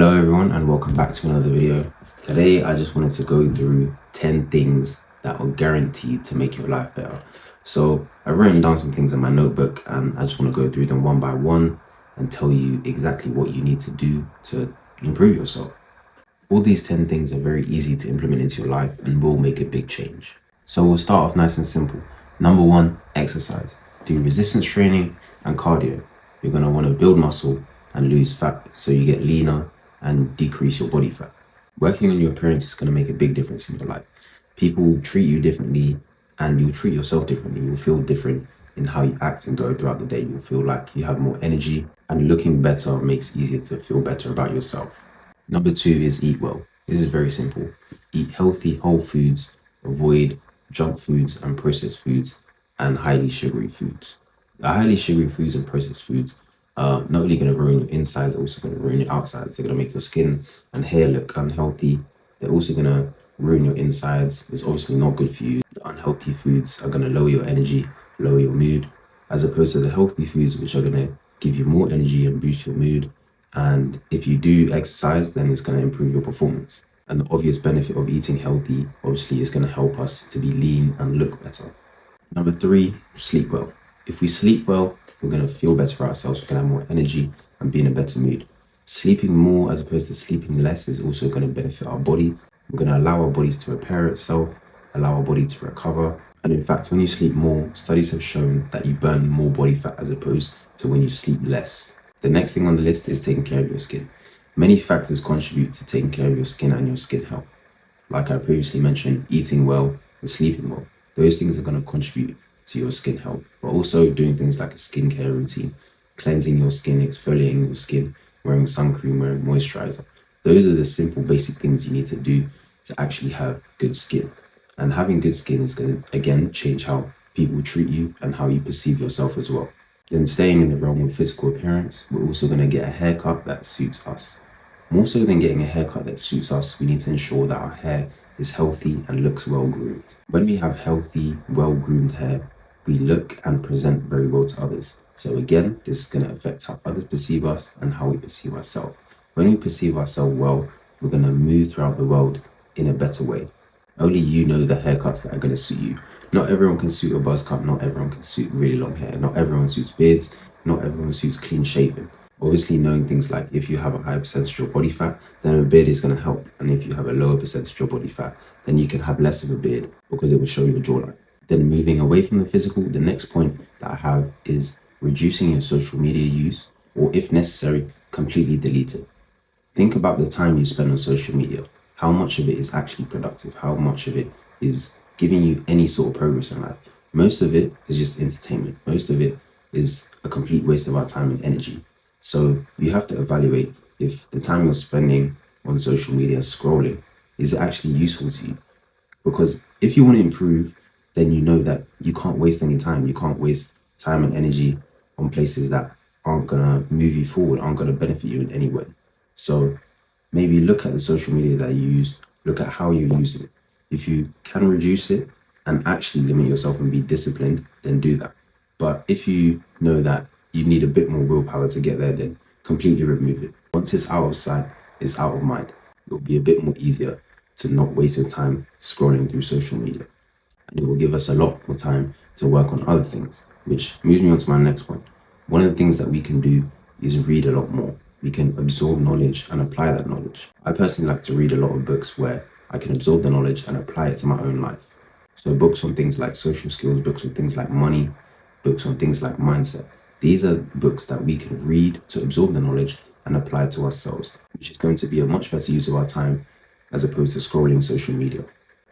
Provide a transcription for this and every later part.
Hello everyone and welcome back to another video. Today I just wanted to go through 10 things that are guaranteed to make your life better. So I've written down some things in my notebook and I just want to go through them one by one and tell you exactly what you need to do to improve yourself. All these 10 things are very easy to implement into your life and will make a big change. So we'll start off nice and simple. Number one, exercise. Do resistance training and cardio. You're going to want to build muscle and lose fat so you get leaner and decrease your body fat. Working on your appearance is going to make a big difference in your life. People will treat you differently and you'll treat yourself differently. You'll feel different in how you act and go throughout the day. You'll feel like you have more energy, and looking better makes it easier to feel better about yourself. Number two is eat well. This is very simple. Eat healthy whole foods, avoid junk foods and processed foods and highly sugary foods. The highly sugary foods and processed foods are not only going to ruin your insides, they're also going to ruin your outsides. They're going to make your skin and hair look unhealthy. They're also going to ruin your insides. It's obviously not good for you. The unhealthy foods are going to lower your energy, lower your mood, as opposed to the healthy foods, which are going to give you more energy and boost your mood. And if you do exercise, then it's going to improve your performance. And the obvious benefit of eating healthy, obviously, is going to help us to be lean and look better. Number three, sleep well. If we sleep well, we're going to feel better for ourselves. We're going to have more energy and be in a better mood. Sleeping more as opposed to sleeping less is also going to benefit our body. We're going to allow our bodies to repair itself, allow our body to recover. And in fact, when you sleep more, studies have shown that you burn more body fat as opposed to when you sleep less. The next thing on the list is taking care of your skin. Many factors contribute to taking care of your skin and your skin health. Like I previously mentioned, eating well and sleeping well. Those things are going to contribute to your skin health, but also doing things like a skincare routine, cleansing your skin, exfoliating your skin, wearing sun cream, wearing moisturizer. Those are the simple basic things you need to do to actually have good skin. And having good skin is going to, again, change how people treat you and how you perceive yourself as well. Then staying in the realm of physical appearance, we're also going to get a haircut that suits us. More so than getting a haircut that suits us, we need to ensure that our hair is healthy and looks well groomed. When we have healthy, well groomed hair, we look and present very well to others. So again, this is going to affect how others perceive us and how we perceive ourselves. When we perceive ourselves well, we're going to move throughout the world in a better way. Only you know the haircuts that are going to suit you. Not everyone can suit a buzz cut, not everyone can suit really long hair, not everyone suits beards, not everyone suits clean shaven. Obviously, knowing things like if you have a high percentage of body fat, then a beard is going to help. And if you have a lower percentage of body fat, then you can have less of a beard because it will show your jawline. Then moving away from the physical, the next point that I have is reducing your social media use, or if necessary, completely delete it. Think about the time you spend on social media. How much of it is actually productive? How much of it is giving you any sort of progress in life? Most of it is just entertainment. Most of it is a complete waste of our time and energy. So you have to evaluate if the time you're spending on social media scrolling, is it actually useful to you? Because if you want to improve, then you know that you can't waste any time. You can't waste time and energy on places that aren't going to move you forward, aren't going to benefit you in any way. So maybe look at the social media that you use, look at how you're using it. If you can reduce it and actually limit yourself and be disciplined, then do that. But if you know that you need a bit more willpower to get there, then completely remove it. Once it's out of sight, it's out of mind. It'll be a bit more easier to not waste your time scrolling through social media. And it will give us a lot more time to work on other things, which moves me on to my next point. One of the things that we can do is read a lot more. We can absorb knowledge and apply that knowledge. I personally like to read a lot of books where I can absorb the knowledge and apply it to my own life. So books on things like social skills, books on things like money, books on things like mindset. These are books that we can read to absorb the knowledge and apply it to ourselves, which is going to be a much better use of our time as opposed to scrolling social media.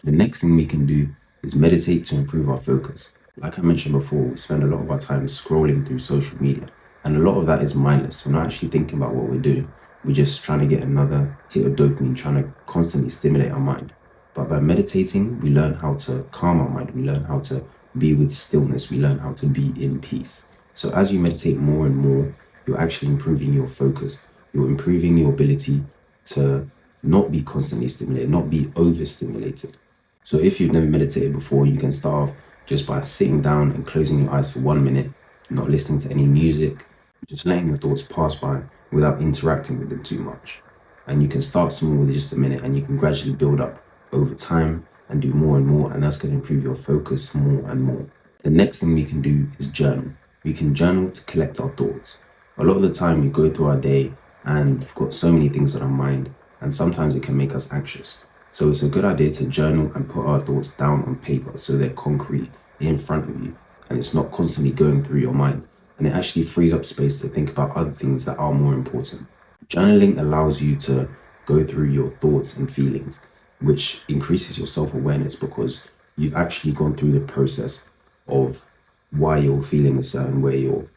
The next thing we can do is meditate to improve our focus. Like I mentioned before, we spend a lot of our time scrolling through social media, and a lot of that is mindless. We're not actually thinking about what we're doing. We're just trying to get another hit of dopamine, trying to constantly stimulate our mind. But by meditating, we learn how to calm our mind. We learn how to be with stillness. We learn how to be in peace. So as you meditate more and more, you're actually improving your focus. You're improving your ability to not be constantly stimulated, not be overstimulated. So if you've never meditated before, you can start off just by sitting down and closing your eyes for 1 minute, not listening to any music, just letting your thoughts pass by without interacting with them too much. And you can start small with just a minute and you can gradually build up over time and do more and more. And that's going to improve your focus more and more. The next thing we can do is journal. We can journal to collect our thoughts. A lot of the time we go through our day and we've got so many things on our mind, and sometimes it can make us anxious. So it's a good idea to journal and put our thoughts down on paper so they're concrete in front of you and it's not constantly going through your mind. And it actually frees up space to think about other things that are more important. Journaling allows you to go through your thoughts and feelings, which increases your self-awareness because you've actually gone through the process of why you're feeling a certain way or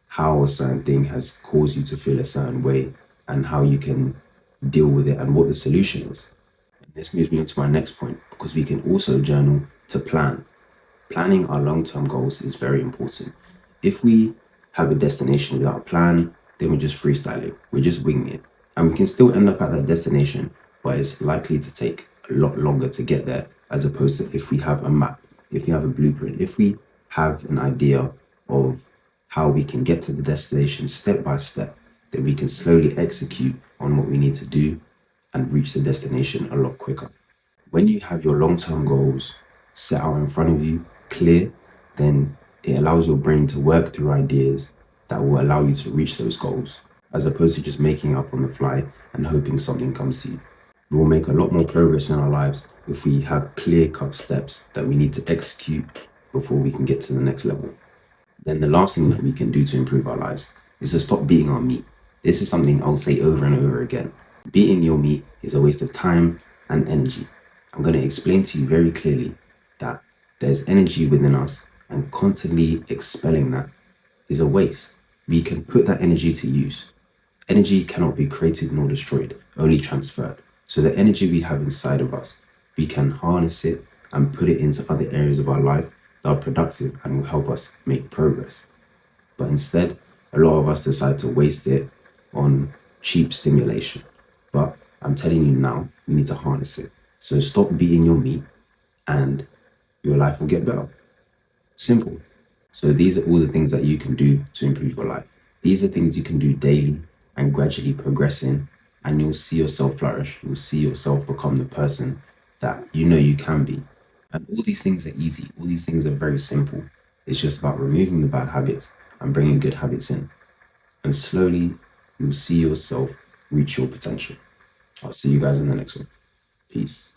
how a certain thing has caused you to feel a certain way and how you can deal with it and what the solution is. And this moves me on to my next point because we can also journal to plan. Planning our long-term goals is very important. If we have a destination without a plan, then we just freestyle it. We're just winging it. And we can still end up at that destination, but it's likely to take a lot longer to get there as opposed to if we have a map, if we have a blueprint, if we have an idea of how we can get to the destination step by step, then we can slowly execute on what we need to do and reach the destination a lot quicker. When you have your long-term goals set out in front of you, clear, then it allows your brain to work through ideas that will allow you to reach those goals, as opposed to just making up on the fly and hoping something comes to you. We will make a lot more progress in our lives if we have clear-cut steps that we need to execute before we can get to the next level. Then the last thing that we can do to improve our lives is to stop beating our meat. This is something I'll say over and over again. Beating your meat is a waste of time and energy. I'm going to explain to you very clearly that there's energy within us and constantly expelling that is a waste. We can put that energy to use. Energy cannot be created nor destroyed, only transferred. So the energy we have inside of us, we can harness it and put it into other areas of our life that are productive and will help us make progress. But instead, a lot of us decide to waste it on cheap stimulation. But I'm telling you now, we need to harness it. So stop beating your meat and your life will get better. Simple. So these are all the things that you can do to improve your life. These are things you can do daily and gradually progress in, and you'll see yourself flourish. You'll see yourself become the person that you know you can be. And all these things are easy. All these things are very simple. It's just about removing the bad habits and bringing good habits in. And slowly, you'll see yourself reach your potential. I'll see you guys in the next one. Peace.